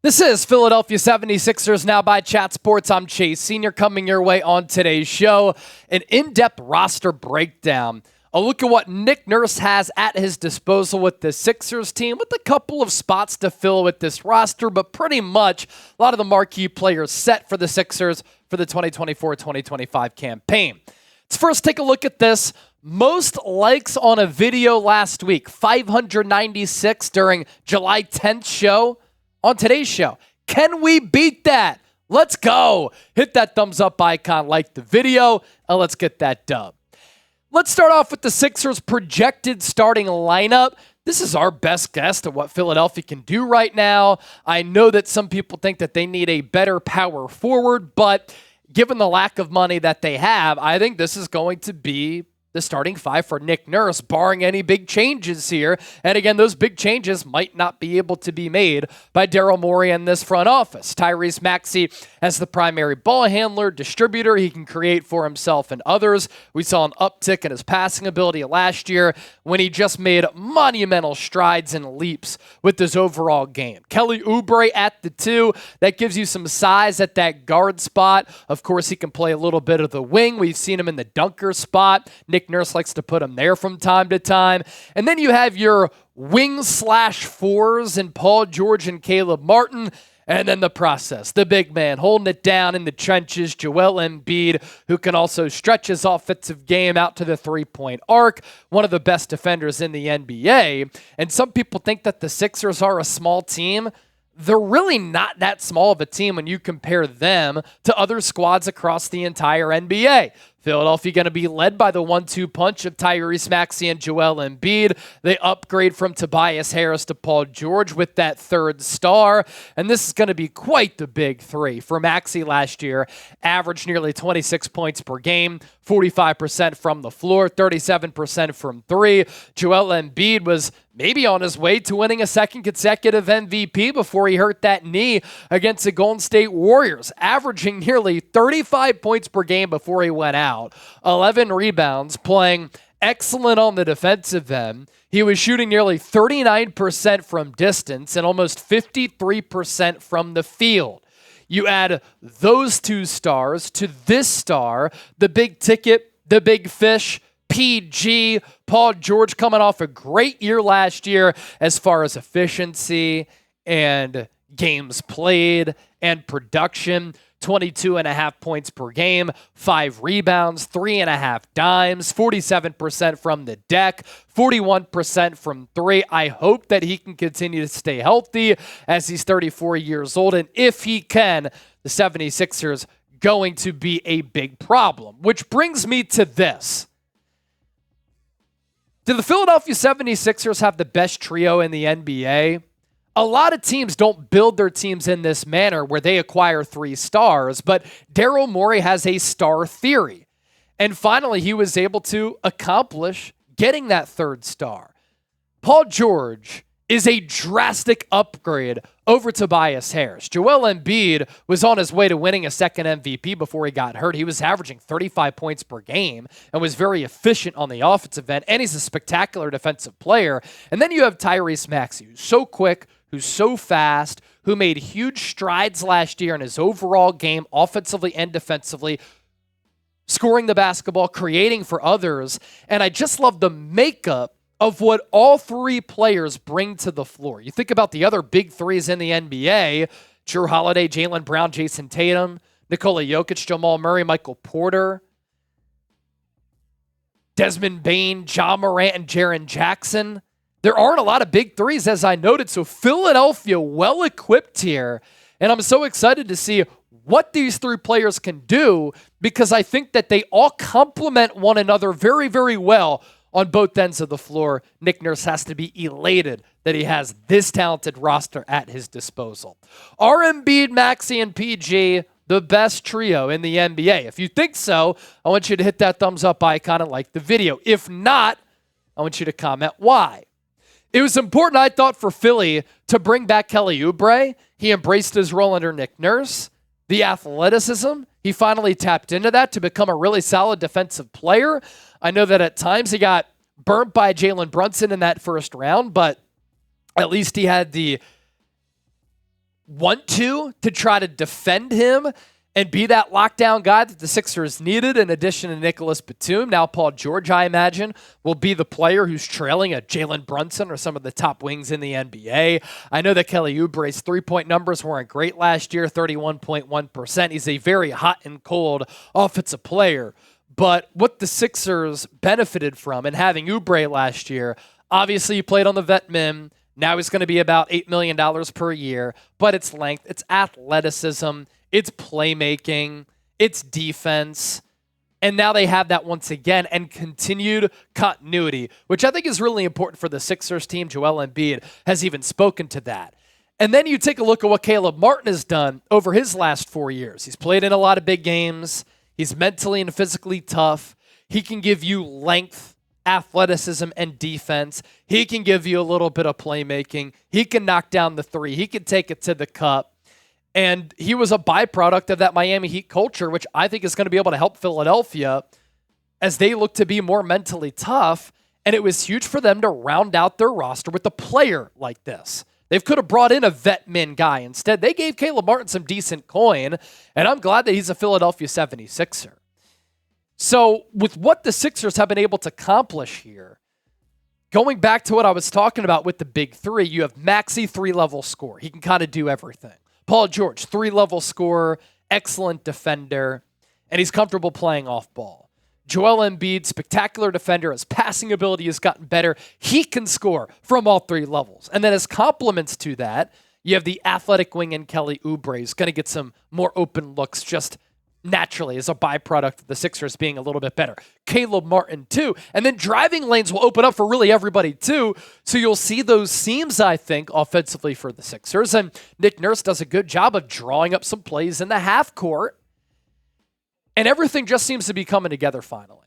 This is Philadelphia 76ers Now by Chat Sports. I'm Chase Sr. coming your way on today's show. An in-depth roster breakdown. A look at what Nick Nurse has at his disposal with the Sixers team, with a couple of spots to fill with this roster, but pretty much a lot of the marquee players set for the Sixers for the 2024-2025 campaign. Let's first take a look at this. Most likes on a video last week, 596 during July 10th show. On today's show, can we beat that? Let's go. Hit that thumbs up icon, like the video, and let's get that dub. Let's start off with the Sixers' projected starting lineup. This is our best guess to what Philadelphia can do right now. I know that some people think that they need a better power forward, but given the lack of money that they have, I think this is going to be the starting five for Nick Nurse, barring any big changes here. And again, those big changes might not be able to be made by Daryl Morey and this front office. Tyrese Maxey as the primary ball handler, distributor. He can create for himself and others. We saw an uptick in his passing ability last year when he just made monumental strides and leaps with his overall game. Kelly Oubre at the 2. That gives you some size at that guard spot. Of course, he can play a little bit of the wing. We've seen him in the dunker spot. Nick Nurse likes to put him there from time to time. And then you have your wing/4s in Paul George and Caleb Martin. And then the process, the big man holding it down in the trenches, Joel Embiid, who can also stretch his offensive game out to the three-point arc, one of the best defenders in the NBA. And some people think that the Sixers are a small team. They're really not that small of a team when you compare them to other squads across the entire NBA. Philadelphia going to be led by the 1-2 punch of Tyrese Maxey and Joel Embiid. They upgrade from Tobias Harris to Paul George with that third star. And this is going to be quite the big three. For Maxey last year, averaged nearly 26 points per game, 45% from the floor, 37% from three. Joel Embiid was maybe on his way to winning a second consecutive MVP before he hurt that knee against the Golden State Warriors, averaging nearly 35 points per game before he went out. 11 rebounds, playing excellent on the defensive end. He was shooting nearly 39% from distance and almost 53% from the field. You add those two stars to this star, the big ticket, the big fish, PG, Paul George coming off a great year last year as far as efficiency and games played and production. 22.5 points per game, 5 rebounds, 3.5 dimes, 47% from the deck, 41% from three. I hope that he can continue to stay healthy as he's 34 years old. And if he can, the 76ers going to be a big problem. Which brings me to this. Do the Philadelphia 76ers have the best trio in the NBA? A lot of teams don't build their teams in this manner where they acquire 3 stars, but Daryl Morey has a star theory. And finally, he was able to accomplish getting that third star. Paul George is a drastic upgrade over Tobias Harris. Joel Embiid was on his way to winning a second MVP before he got hurt. He was averaging 35 points per game and was very efficient on the offensive end, and he's a spectacular defensive player. And then you have Tyrese Maxey, who's so quick, who's so fast, who made huge strides last year in his overall game, offensively and defensively, scoring the basketball, creating for others. And I just love the makeup of what all 3 players bring to the floor. You think about the other big threes in the NBA, Jrue Holiday, Jaylen Brown, Jason Tatum, Nikola Jokic, Jamal Murray, Michael Porter, Desmond Bane, Ja Morant, and Jaren Jackson. There aren't a lot of big threes, as I noted, so Philadelphia well-equipped here, and I'm so excited to see what these 3 players can do because I think that they all complement one another very, very well on both ends of the floor. Nick Nurse has to be elated that he has this talented roster at his disposal. Are Embiid, Maxey, and PG the best trio in the NBA? If you think so, I want you to hit that thumbs up icon and like the video. If not, I want you to comment why. It was important, I thought, for Philly to bring back Kelly Oubre. He embraced his role under Nick Nurse. The athleticism, he finally tapped into that to become a really solid defensive player. I know that at times he got burnt by Jalen Brunson in that first round, but at least he had the want to try to defend him and be that lockdown guy that the Sixers needed in addition to Nicholas Batum. Now Paul George, I imagine, will be the player who's trailing a Jalen Brunson or some of the top wings in the NBA. I know that Kelly Oubre's three-point numbers weren't great last year, 31.1%. He's a very hot and cold offensive player. But what the Sixers benefited from in having Oubre last year, obviously he played on the vet min. Now he's going to be about $8 million per year. But it's length, it's athleticism, it's playmaking, it's defense. And now they have that once again and continued continuity, which I think is really important for the Sixers team. Joel Embiid has even spoken to that. And then you take a look at what Caleb Martin has done over his last 4 years. He's played in a lot of big games. He's mentally and physically tough. He can give you length, athleticism, and defense. He can give you a little bit of playmaking. He can knock down the three. He can take it to the cup. And he was a byproduct of that Miami Heat culture, which I think is going to be able to help Philadelphia as they look to be more mentally tough. And it was huge for them to round out their roster with a player like this. They could have brought in a vet min guy. Instead, they gave Caleb Martin some decent coin, and I'm glad that he's a Philadelphia 76er. So with what the Sixers have been able to accomplish here, going back to what I was talking about with the big three, you have Maxey, 3-level scorer. He can kind of do everything. Paul George, 3-level scorer, excellent defender, and he's comfortable playing off ball. Joel Embiid, spectacular defender. His passing ability has gotten better. He can score from all 3 levels. And then as complements to that, you have the athletic wing in Kelly Oubre. He's going to get some more open looks just naturally as a byproduct of the Sixers being a little bit better. Caleb Martin, too. And then driving lanes will open up for really everybody, too. So you'll see those seams, I think, offensively for the Sixers. And Nick Nurse does a good job of drawing up some plays in the half court. And everything just seems to be coming together finally.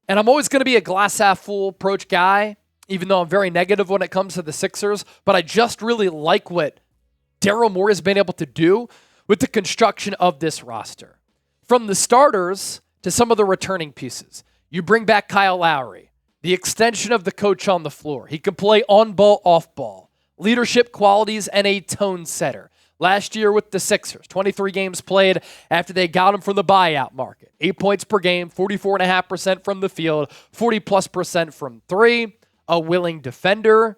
And I'm always going to be a glass half full approach guy, even though I'm very negative when it comes to the Sixers. But I just really like what Daryl Morey has been able to do with the construction of this roster. From the starters to some of the returning pieces. You bring back Kyle Lowry, the extension of the coach on the floor. He can play on ball, off ball, leadership qualities, and a tone setter. Last year with the Sixers, 23 games played after they got him from the buyout market. 8 points per game, 44.5% from the field, 40+% from three. A willing defender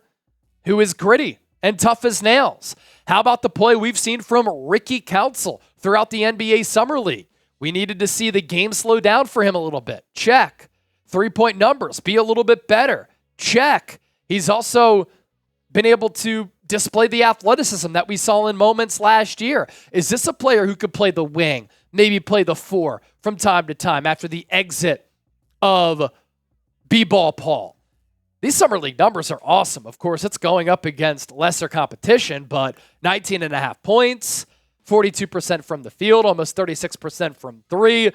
who is gritty and tough as nails. How about the play we've seen from Ricky Council throughout the NBA Summer League? We needed to see the game slow down for him a little bit. Check. 3-point numbers, be a little bit better. Check. He's also been able to display the athleticism that we saw in moments last year. Is this a player who could play the wing, maybe play the 4 from time to time after the exit of B-Ball Paul? These Summer League numbers are awesome. Of course, it's going up against lesser competition, but 19.5 points, 42% from the field, almost 36% from three.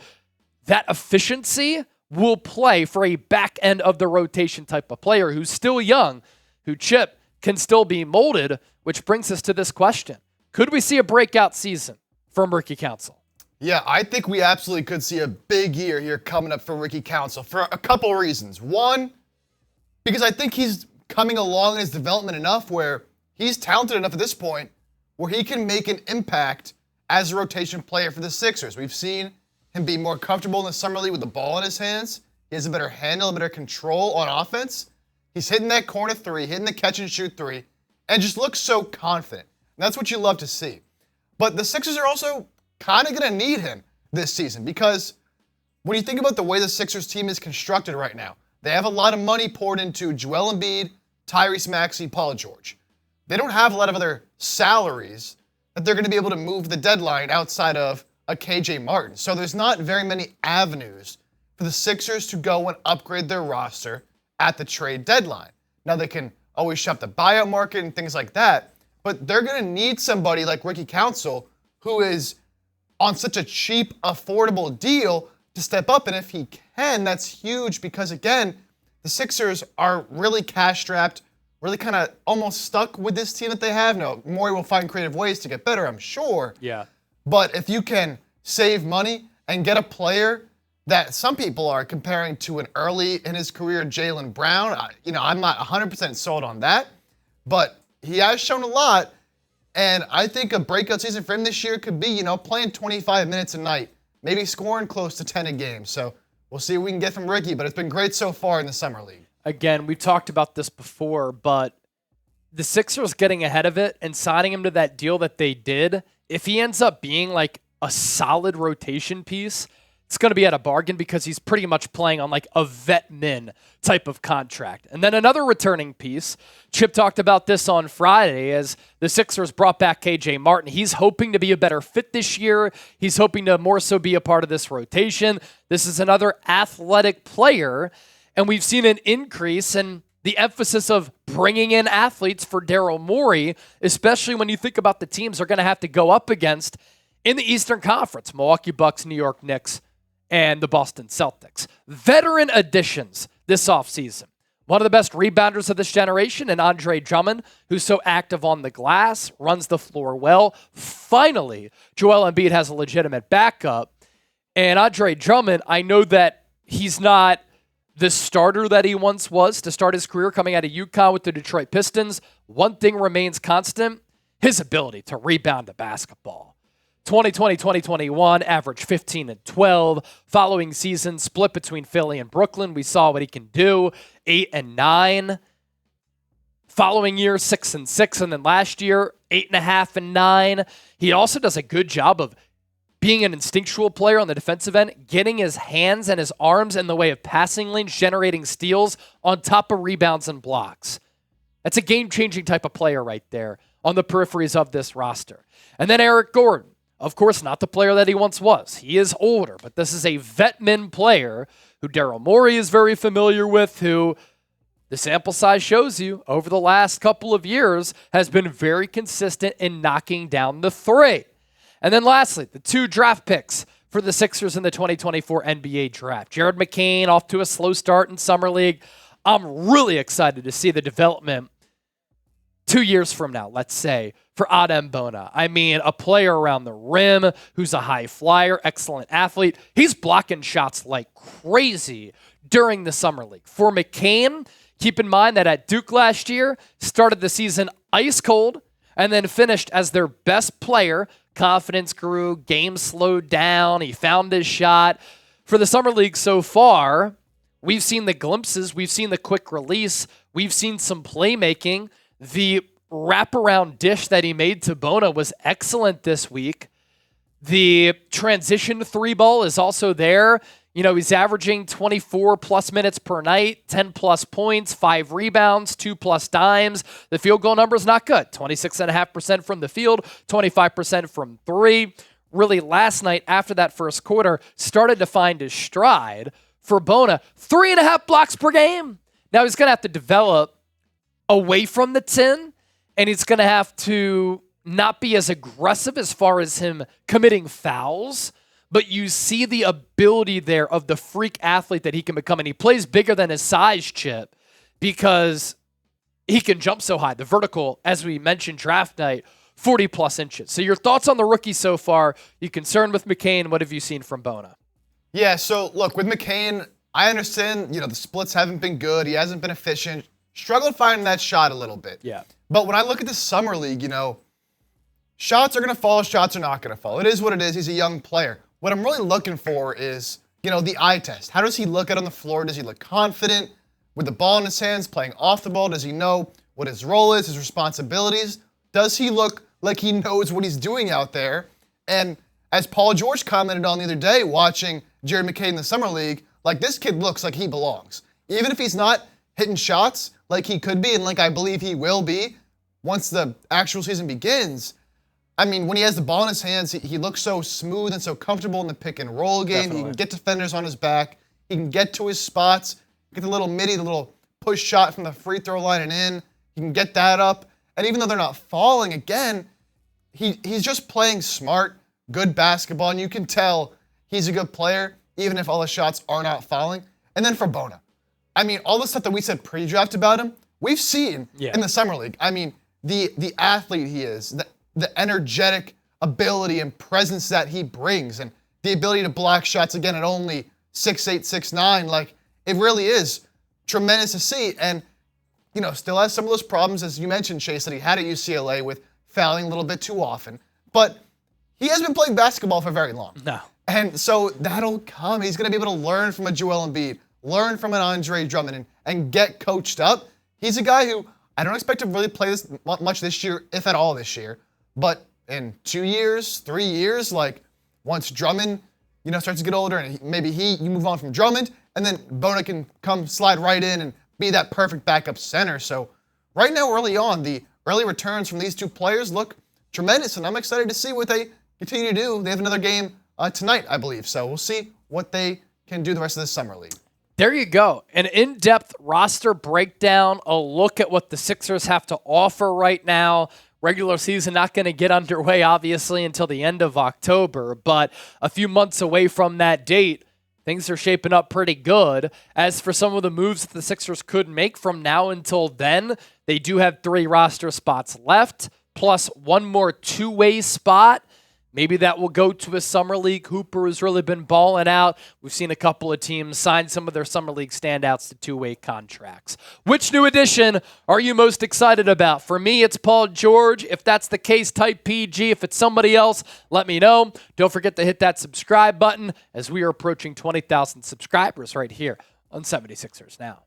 That efficiency will play for a back end of the rotation type of player who's still young, who Chip can still be molded, which brings us to this question. Could we see a breakout season from Ricky Council? Yeah, I think we absolutely could see a big year here coming up for Ricky Council for a couple of reasons. One, because I think he's coming along in his development enough where he's talented enough at this point where he can make an impact as a rotation player for the Sixers. We've seen him be more comfortable in the Summer League with the ball in his hands. He has a better handle, a better control on offense. He's hitting that corner 3, hitting the catch and shoot 3, and just looks so confident. And that's what you love to see. But the Sixers are also kind of going to need him this season because when you think about the way the Sixers team is constructed right now, they have a lot of money poured into Joel Embiid, Tyrese Maxey, Paul George. They don't have a lot of other salaries that they're going to be able to move the deadline outside of a KJ Martin. So there's not very many avenues for the Sixers to go and upgrade their roster at the trade deadline. Now they can always shop the buyout market and things like that, but they're going to need somebody like Ricky Council who is on such a cheap, affordable deal to step up. And if he can, that's huge because, again, the Sixers are really cash-strapped, really kind of almost stuck with this team that they have. No, Morey will find creative ways to get better, I'm sure. Yeah. But if you can save money and get a player that some people are comparing to an early in his career Jaylen Brown, I'm not 100% sold on that, but he has shown a lot. And I think a breakout season for him this year could be, playing 25 minutes a night, maybe scoring close to 10 a game. So we'll see what we can get from Ricky, but it's been great so far in the Summer League. Again, we've talked about this before, but the Sixers getting ahead of it and signing him to that deal that they did, if he ends up being like a solid rotation piece, it's going to be at a bargain because he's pretty much playing on like a vet min type of contract. And then another returning piece, Chip talked about this on Friday as the Sixers brought back KJ Martin. He's hoping to be a better fit this year. He's hoping to more so be a part of this rotation. This is another athletic player, and we've seen an increase in the emphasis of bringing in athletes for Daryl Morey, especially when you think about the teams they're going to have to go up against in the Eastern Conference, Milwaukee Bucks, New York Knicks, and the Boston Celtics. Veteran additions this offseason. One of the best rebounders of this generation, and Andre Drummond, who's so active on the glass, runs the floor well. Finally, Joel Embiid has a legitimate backup. And Andre Drummond, I know that he's not the starter that he once was to start his career coming out of UConn with the Detroit Pistons. One thing remains constant, his ability to rebound the basketball. 2020-2021, average 15 and 12. Following season, split between Philly and Brooklyn. We saw what he can do, 8 and 9. Following year, 6 and 6. And then last year, 8.5 and 9. He also does a good job of being an instinctual player on the defensive end, getting his hands and his arms in the way of passing lanes, generating steals on top of rebounds and blocks. That's a game-changing type of player right there on the peripheries of this roster. And then Eric Gordon. Of course, not the player that he once was. He is older, but this is a vet min player who Daryl Morey is very familiar with, who the sample size shows you over the last couple of years has been very consistent in knocking down the three. And then lastly, the 2 draft picks for the Sixers in the 2024 NBA draft. Jared McCain off to a slow start in Summer League. I'm really excited to see the development 2 years from now, let's say, for Adem Bona. I mean, a player around the rim who's a high flyer, excellent athlete. He's blocking shots like crazy during the Summer League. For McCain, keep in mind that at Duke last year, started the season ice cold and then finished as their best player. Confidence grew, game slowed down, he found his shot. For the Summer League so far, we've seen the glimpses, we've seen the quick release, we've seen some playmaking. The wraparound dish that he made to Bona was excellent this week. The transition 3-ball is also there. He's averaging 24-plus minutes per night, 10-plus points, 5 rebounds, 2-plus dimes. The field goal number is not good. 26.5% from the field, 25% from 3. Really, last night, after that first quarter, started to find his stride. For Bona, 3.5 blocks per game. Now he's going to have to develop away from the 10, and he's going to have to not be as aggressive as far as him committing fouls, but you see the ability there of the freak athlete that he can become, and he plays bigger than his size, Chip, because he can jump so high. The vertical, as we mentioned draft night, 40-plus inches. So your thoughts on the rookie so far? You concerned with McCain? What have you seen from Bona? Yeah, so look, with McCain, I understand, the splits haven't been good. He hasn't been efficient. Struggled finding that shot a little bit. Yeah. But when I look at the Summer League, shots are going to fall, shots are not going to fall. It is what it is. He's a young player. What I'm really looking for is, the eye test. How does he look out on the floor? Does he look confident with the ball in his hands, playing off the ball? Does he know what his role is, his responsibilities? Does he look like he knows what he's doing out there? And as Paul George commented on the other day, watching Jared McCain in the Summer League, like, this kid looks like he belongs. Even if he's not hitting shots like he could be and like I believe he will be once the actual season begins, I mean, when he has the ball in his hands, he looks so smooth and so comfortable in the pick and roll game. Definitely. He can get defenders on his back. He can get to his spots, get the little midi, the little push shot from the free throw line and in. He can get that up. And even though they're not falling, again, he's just playing smart, good basketball, and you can tell he's a good player, even if all the shots are not falling. And then for Bona, I mean, all the stuff that we said pre-draft about him, we've seen in the Summer League. I mean, the athlete he is, the energetic ability and presence that he brings, and the ability to block shots again at only 6'8", 6'9", like, it really is tremendous to see. And, still has some of those problems, as you mentioned, Chase, that he had at UCLA with fouling a little bit too often. But he hasn't been playing basketball for very long. No. And so that'll come. He's going to be able to learn from a Joel Embiid, learn from an Andre Drummond, and get coached up. He's a guy who I don't expect to really play this much this year, if at all this year. But in 2 years, 3 years, like once Drummond, starts to get older and maybe you move on from Drummond, and then Bona can come slide right in and be that perfect backup center. So right now, early on, the early returns from these two players look tremendous, and I'm excited to see what they continue to do. They have another game tonight, I believe. So we'll see what they can do the rest of this summer league. There you go. An in-depth roster breakdown, a look at what the Sixers have to offer right now. Regular season not going to get underway, obviously, until the end of October, but a few months away from that date, things are shaping up pretty good. As for some of the moves that the Sixers could make from now until then, they do have 3 roster spots left, plus 1 more two-way spot. Maybe that will go to a summer league. Hooper has really been balling out. We've seen a couple of teams sign some of their summer league standouts to two-way contracts. Which new addition are you most excited about? For me, it's Paul George. If that's the case, type PG. If it's somebody else, let me know. Don't forget to hit that subscribe button as we are approaching 20,000 subscribers right here on 76ers Now.